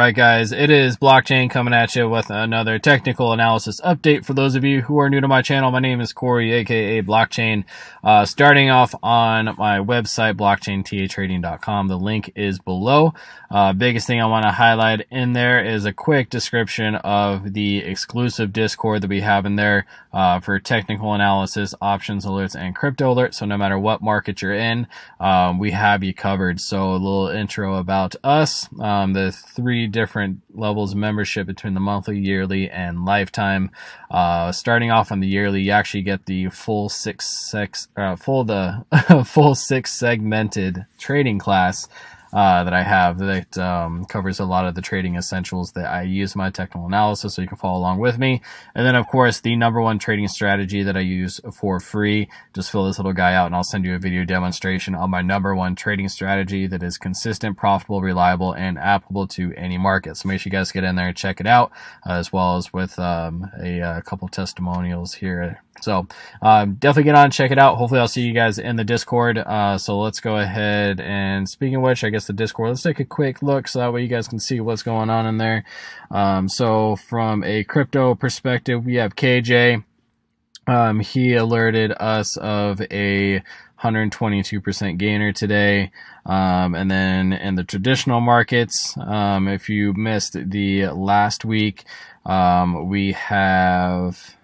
Alright guys, it is Blockchain coming at you with another technical analysis update. For those of you who are new to my channel, my name is Corey, aka Blockchain. Starting off on my website, blockchaintrading.com. The link is below. Biggest thing I want to highlight in there is a quick description of the exclusive Discord that we have in there for technical analysis, options alerts, and crypto alerts. So no matter what market you're in, we have you covered. So a little intro about us. The three different levels of membership between the monthly, yearly, and lifetime. Starting off on the yearly, you actually get the full six segmented trading class that I have that covers a lot of the trading essentials that I use in my technical analysis, so you can follow along with me. And then of course the #1 trading strategy that I use for free. Just fill this little guy out and I'll send you a video demonstration on my #1 trading strategy that is consistent, profitable, reliable, and applicable to any market. So make sure you guys get in there and check it out, as well as with a couple testimonials here. So definitely get on and check it out. Hopefully I'll see you guys in the Discord. So let's go ahead, and speaking of which, I guess the Discord, let's take a quick look so that way you guys can see what's going on in there. So from a crypto perspective, we have KJ. He alerted us of a 122% gainer today. And then in the traditional markets, if you missed the last week, we have...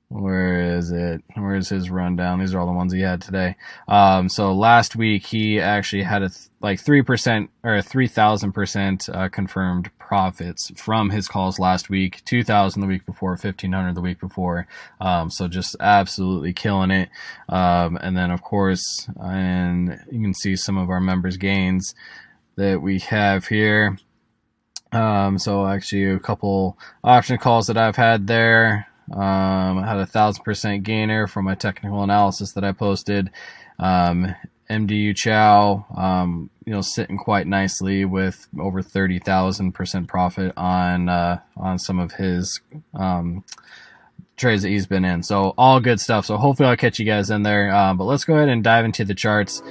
where is it? Where is his rundown? These are all the ones he had today. So last week he actually had a like 3% or 3,000% confirmed profits from his calls last week. 2,000 the week before, 1,500 the week before. So just absolutely killing it. And then of course, and you can see some of our members' gains that we have here. So actually a couple option calls that I've had there. I had a 1,000% gainer from my technical analysis that I posted. MDU Chow, you know, sitting quite nicely with over 30,000% profit on some of his trades that he's been in. So all good stuff. So hopefully I'll catch you guys in there. But let's go ahead and dive into the charts.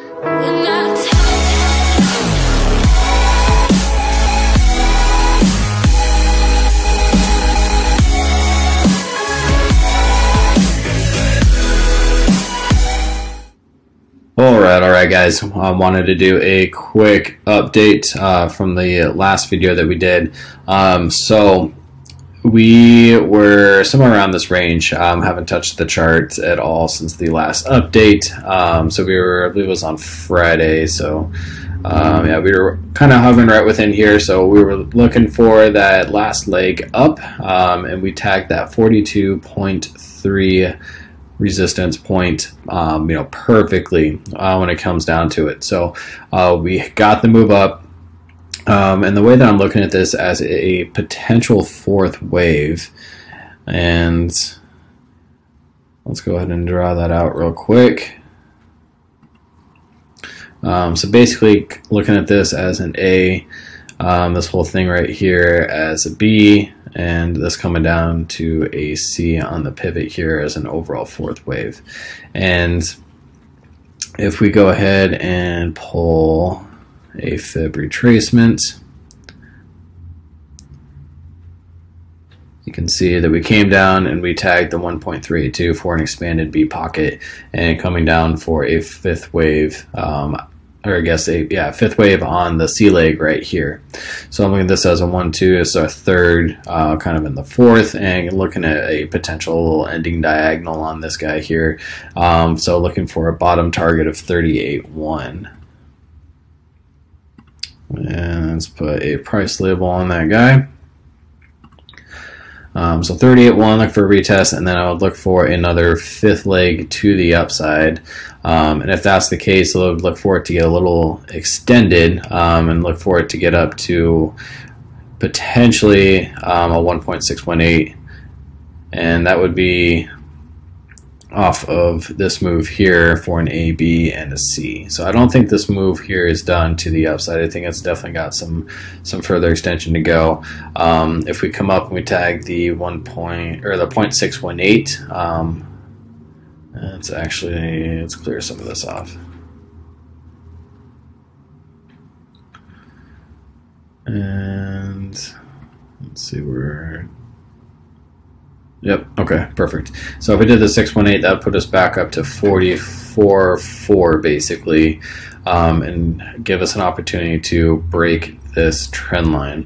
Alright guys, I wanted to do a quick update from the last video that we did. So we were somewhere around this range. Haven't touched the charts at all since the last update. So we were, I believe it was on Friday, so yeah, we were kind of hovering right within here. So we were looking for that last leg up, and we tagged that 42.3 resistance point, you know, perfectly when it comes down to it. So we got the move up, and the way that I'm looking at this as a potential fourth wave, and let's go ahead and draw that out real quick. So basically looking at this as an A, this whole thing right here as a B, and this coming down to a C on the pivot here as an overall fourth wave. And if we go ahead and pull a fib retracement, you can see that we came down and we tagged the 1.382 for an expanded B pocket, and coming down for a fifth wave, or I guess fifth wave on the C leg right here. So I'm looking at this as a 1-2, so a third, kind of in the fourth, and looking at a potential ending diagonal on this guy here. So looking for a bottom target of 38.1. And let's put a price label on that guy. So 38.1, look for a retest, and then I would look for another fifth leg to the upside. And if that's the case, I would look for it to get a little extended, and look for it to get up to potentially a 1.618, and that would be off of this move here for an A, B, and a C. So I don't think this move here is done to the upside. I think it's definitely got some further extension to go. If we come up and we tag the 0.618, let's clear some of this off. And let's see where. Yep. Okay. Perfect. So if we did the 618, that put us back up to 44.4 basically, and give us an opportunity to break this trend line.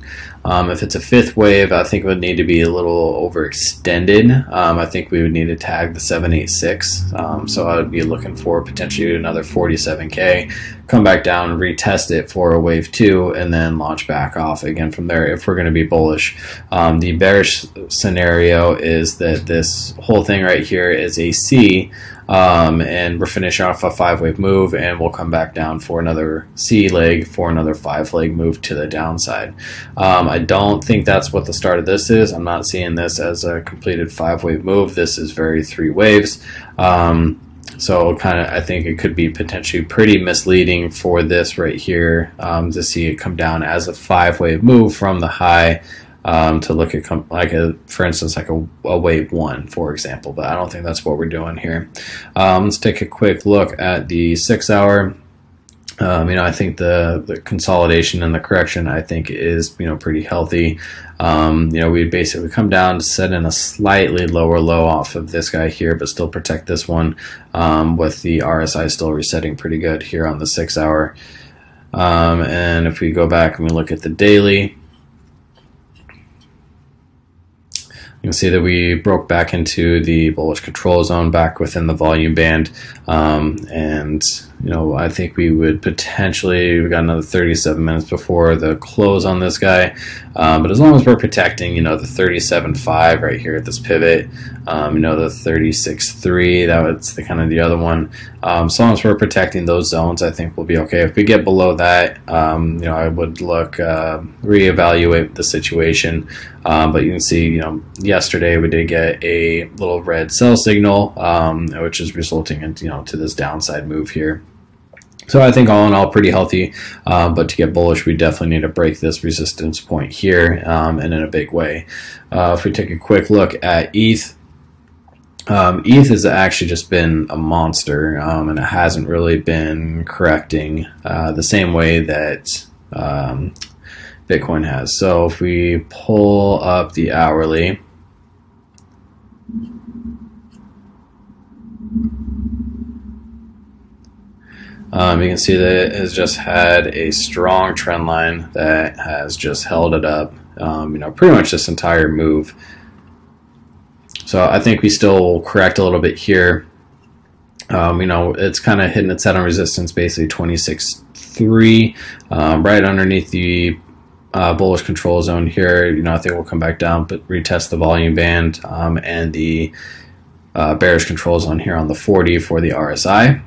If it's a fifth wave, I think it would need to be a little overextended. I think we would need to tag the 786. So I would be looking for potentially another 47K, come back down, retest it for a wave 2, and then launch back off again from there if we're going to be bullish. The bearish scenario is that this whole thing right here is a C, and we're finishing off a 5-wave move, and we'll come back down for another C leg for another 5-leg move to the downside. I don't think that's what the start of this is. I'm not seeing this as a completed 5-wave move. This is very 3 waves. So kind of, I think it could be potentially pretty misleading for this right here, to see it come down as a 5-wave move from the high, to look at for instance, like a wave 1, for example. But I don't think that's what we're doing here. Let's take a quick look at the 6-hour. I think the consolidation and the correction, I think, is pretty healthy. We basically come down to set in a slightly lower low off of this guy here, but still protect this one, with the RSI still resetting pretty good here on the 6-hour. And if we go back and we look at the daily, you can see that we broke back into the bullish control zone back within the volume band, and I think we would potentially, we got another 37 minutes before the close on this guy, but as long as we're protecting the 37.5 right here at this pivot, the 36.3, that's the kind of the other one, as long as we're protecting those zones, I think we'll be okay. If we get below that, I would look, reevaluate the situation, but you can see yesterday we did get a little red sell signal, which is resulting in to this downside move here. So I think all in all pretty healthy, but to get bullish we definitely need to break this resistance point here, and in a big way. If we take a quick look at ETH, ETH has actually just been a monster, and it hasn't really been correcting the same way that Bitcoin has. So if we pull up the hourly, you can see that it has just had a strong trend line that has just held it up, pretty much this entire move. So I think we still correct a little bit here. It's kind of hitting its head on resistance, basically 26.3, right underneath the bullish control zone here. I think we'll come back down, but retest the volume band, and the bearish control zone here on the 40 for the RSI.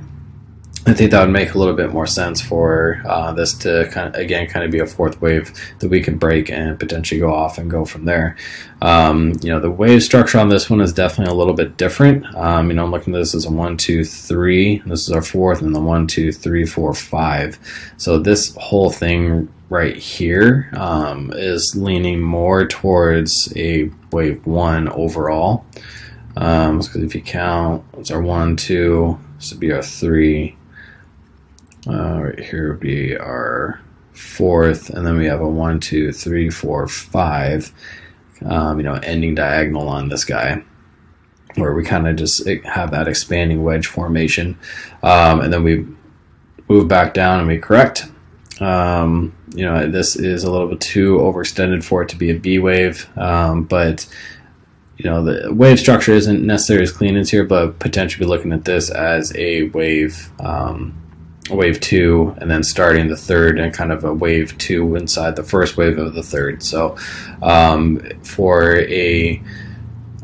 I think that would make a little bit more sense for this to kind of be a 4th wave that we could break and potentially go off and go from there. The wave structure on this one is definitely a little bit different. I'm looking at this as a 1, 2, 3. This is our 4th, and the 1, 2, 3, 4, 5. So this whole thing right here is leaning more towards a wave 1 overall. Because if you count, it's our 1, 2. This would be our 3. Right here would be our 4th, and then we have a 1, 2, 3, 4, 5, ending diagonal on this guy, where we kind of just have that expanding wedge formation, and then we move back down and we correct. This is a little bit too overextended for it to be a B wave, but the wave structure isn't necessarily as clean as here, but potentially looking at this as a wave, wave 2, and then starting the 3rd and kind of a wave 2 inside the 1st wave of the 3rd. So for a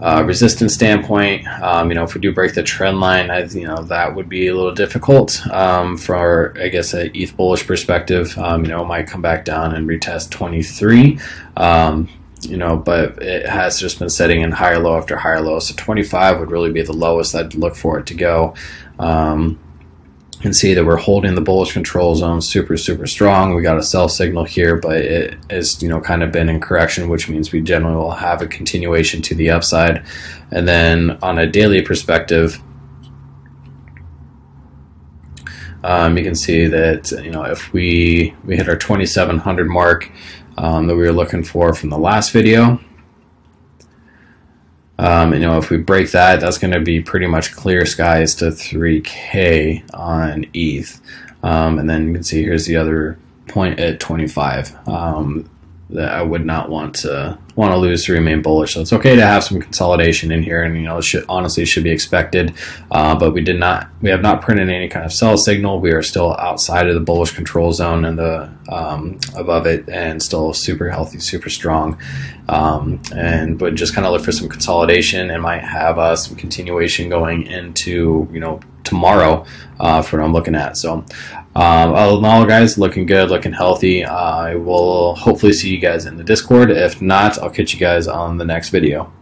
resistance standpoint, if we do break the trend line, that would be a little difficult for, I guess, a ETH bullish perspective. Might come back down and retest 23. But it has just been setting in higher low after higher low. So 25 would really be the lowest I'd look for it to go. And see that we're holding the bullish control zone super strong. We got a sell signal here, but it has kind of been in correction, which means we generally will have a continuation to the upside. And then on a daily perspective, you can see that if we hit our 2700 mark, that we were looking for from the last video. You know, if we break that, that's going to be pretty much clear skies to 3K on ETH. And then you can see here's the other point at 25 that I would not want to lose to remain bullish. So it's okay to have some consolidation in here, and you know, honestly should be expected. But we have not printed any kind of sell signal. We are still outside of the bullish control zone and the above it, and still super healthy, super strong. And would just kind of look for some consolidation, and might have some continuation going into, you know, tomorrow for what I'm looking at. So all in all, guys, looking good, looking healthy. I will hopefully see you guys in the Discord. If not, I'll catch you guys on the next video.